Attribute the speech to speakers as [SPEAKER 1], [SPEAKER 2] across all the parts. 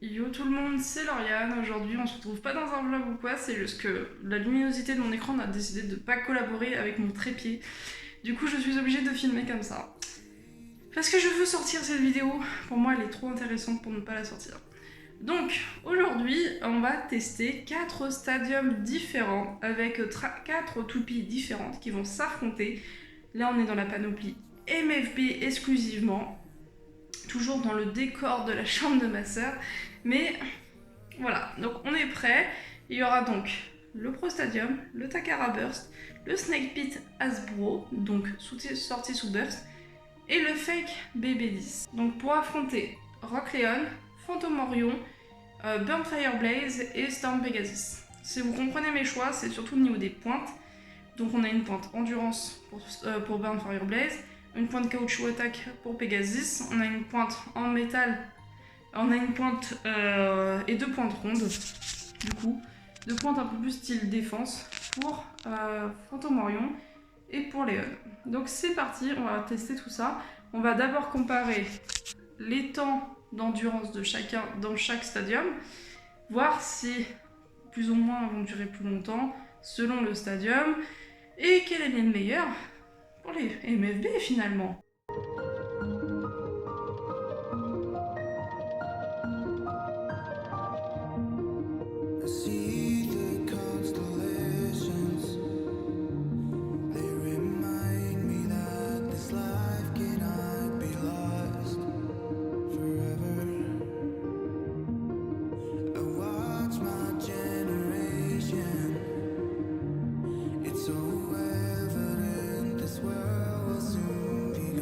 [SPEAKER 1] Yo tout le monde, c'est Lauriane. Aujourd'hui, on se retrouve pas dans un vlog ou quoi, c'est juste que la luminosité de mon écran a décidé de pas collaborer avec mon trépied. Du coup, je suis obligée de filmer comme ça. Parce que je veux sortir cette vidéo. Pour moi, elle est trop intéressante pour ne pas la sortir. Donc, aujourd'hui, on va tester 4 stadiums différents avec 4 toupies différentes qui vont s'affronter. Là, on est dans la panoplie MFB exclusivement, toujours dans le décor de la chambre de ma sœur. Mais voilà, donc on est prêt. Il y aura donc le Pro Stadium, le Takara Burst, le Snake Pit Hasbro, donc sorti sous Burst, et le Fake BB10. Donc pour affronter Rock Leon, Phantom Orion, Burn Fire Blaze et Storm Pegasus. Si vous comprenez mes choix, c'est surtout au niveau des pointes. Donc on a une pointe endurance pour Burn Fire Blaze, une pointe caoutchouc attack pour Pegasus, on a une pointe en métal, on a une pointe et 2 pointes rondes, du coup, 2 pointes un peu plus style défense pour Phantom Orion et pour Léon. Donc c'est parti, on va tester tout ça. On va d'abord comparer les temps d'endurance de chacun dans chaque stadium, voir si plus ou moins vont durer plus longtemps selon le stadium et quel est le meilleur pour les MFB finalement.
[SPEAKER 2] See the constellations. They remind me that this life cannot be lost forever. I watch my generation. It's so evident this world will soon be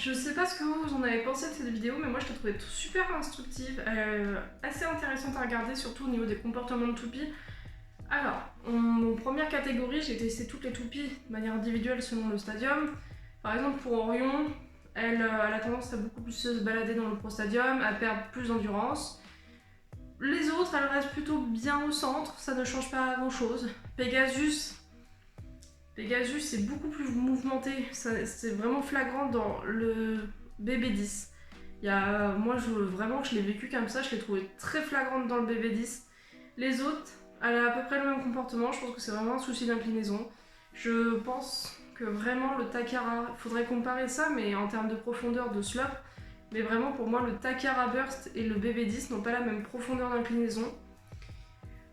[SPEAKER 1] je sais pas ce que vous en avez pensé de cette vidéo, mais moi je l'ai trouvée super instructive, assez intéressante à regarder, surtout au niveau des comportements de toupies. Alors, en première catégorie, j'ai testé toutes les toupies de manière individuelle selon le stadium. Par exemple, pour Orion, elle a tendance à beaucoup plus se balader dans le Pro Stadium, à perdre plus d'endurance. Les autres, elles restent plutôt bien au centre, ça ne change pas grand chose. Pegasus c'est beaucoup plus mouvementé, c'est vraiment flagrant dans le BB10. Moi, vraiment, je l'ai vécu comme ça, je l'ai trouvé très flagrante dans le BB10. Les autres, elle a à peu près le même comportement, je pense que c'est vraiment un souci d'inclinaison. Je pense que vraiment le Takara, il faudrait comparer ça, mais en termes de profondeur de slope, mais vraiment pour moi le Takara Burst et le BB10 n'ont pas la même profondeur d'inclinaison.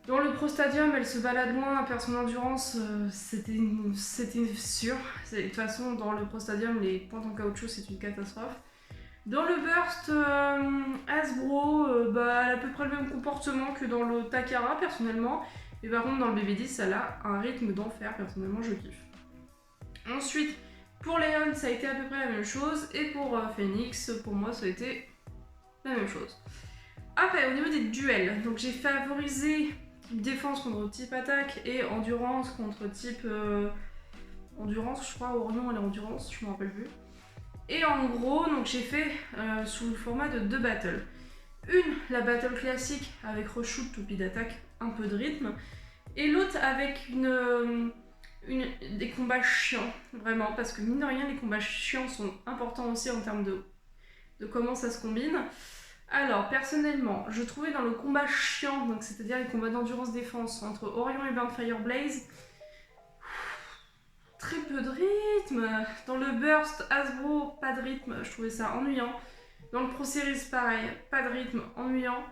[SPEAKER 1] Dans le Pro Stadium, elle se balade loin, elle perd son endurance, c'était sûr. De toute façon, dans le Pro Stadium, les pointes en caoutchouc, c'est une catastrophe. Dans le Burst, Hasbro, elle a à peu près le même comportement que dans le Takara, personnellement. Et par contre, dans le BB10, elle a un rythme d'enfer, personnellement, je kiffe. Ensuite, pour Leon, ça a été à peu près la même chose. Et pour Phoenix, pour moi, ça a été la même chose. Après, au niveau des duels, donc j'ai favorisé défense contre type attaque et endurance contre type endurance, je crois, Orion elle est endurance, je me rappelle plus. Et en gros, donc j'ai fait sous le format de 2 battles. Une, la battle classique avec reshoot, toupie d'attaque, un peu de rythme. Et l'autre avec des combats chiants, vraiment, parce que mine de rien, les combats chiants sont importants aussi en termes de comment ça se combine. Alors, personnellement, je trouvais dans le combat chiant, donc c'est-à-dire les combats d'endurance-défense entre Orion et Burnt Blaze, très peu de rythme. Dans le Burst, Hasbro, pas de rythme, je trouvais ça ennuyant. Dans le Pro Series, pareil, pas de rythme, ennuyant.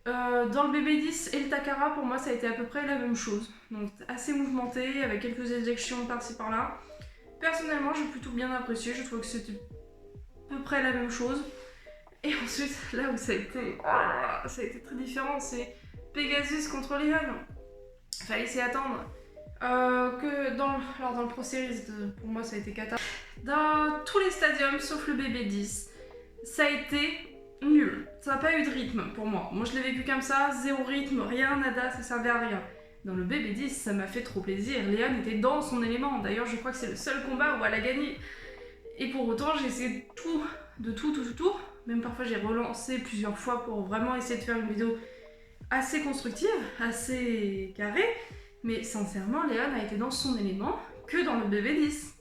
[SPEAKER 1] Dans le BB10 et le Takara, pour moi, ça a été à peu près la même chose. Donc assez mouvementé, avec quelques éjections par-ci par-là. Personnellement, j'ai plutôt bien apprécié, je trouve que c'était à peu près la même chose. Et ensuite, là où ça a été très différent, c'est Pegasus contre Leon. Fallait s'y attendre. Que dans le Pro Series, pour moi, ça a été cata. Dans tous les stadiums, sauf le BB10, ça a été nul. Ça n'a pas eu de rythme pour moi. Moi, je l'ai vécu comme ça, zéro rythme, rien, nada, ça servait à rien. Dans le BB10, ça m'a fait trop plaisir. Leon était dans son élément. D'ailleurs, je crois que c'est le seul combat où elle a gagné. Et pour autant, j'ai essayé de tout. Même parfois, j'ai relancé plusieurs fois pour vraiment essayer de faire une vidéo assez constructive, assez carrée. Mais sincèrement, Leon a été dans son élément que dans le BB10.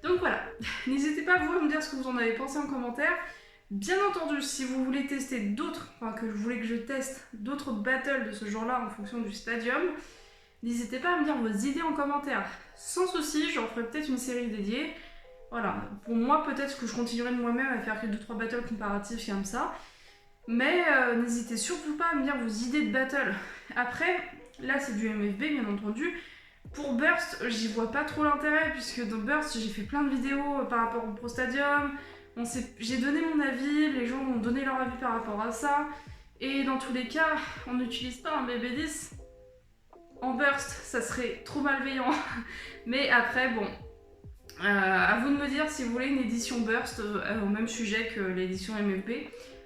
[SPEAKER 1] Donc voilà, n'hésitez pas vous à me dire ce que vous en avez pensé en commentaire. Bien entendu, si vous voulez tester d'autres, que vous voulez que je teste d'autres battles de ce genre-là en fonction du stadium, n'hésitez pas à me dire vos idées en commentaire. Sans souci, j'en ferai peut-être une série dédiée. Voilà, pour moi, peut-être que je continuerai de moi-même à faire que 2-3 battles comparatifs comme ça. Mais n'hésitez surtout pas à me dire vos idées de battle. Après, là c'est du MFB bien entendu. Pour Burst, j'y vois pas trop l'intérêt puisque dans Burst, j'ai fait plein de vidéos par rapport au Pro Stadium. J'ai donné mon avis, les gens ont donné leur avis par rapport à ça. Et dans tous les cas, on n'utilise pas un BB10 en Burst, ça serait trop malveillant. Mais après, bon, à vous de me dire si vous voulez une édition Burst au même sujet que l'édition MFB.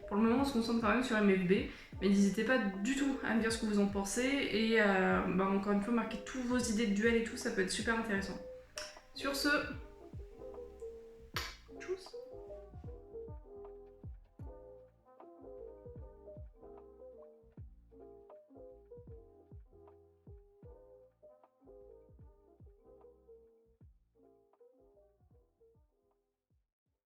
[SPEAKER 1] Pour le moment, on se concentre quand même sur MFB. Mais n'hésitez pas du tout à me dire ce que vous en pensez. Et encore une fois, marquez toutes vos idées de duel et tout, ça peut être super intéressant. Sur ce...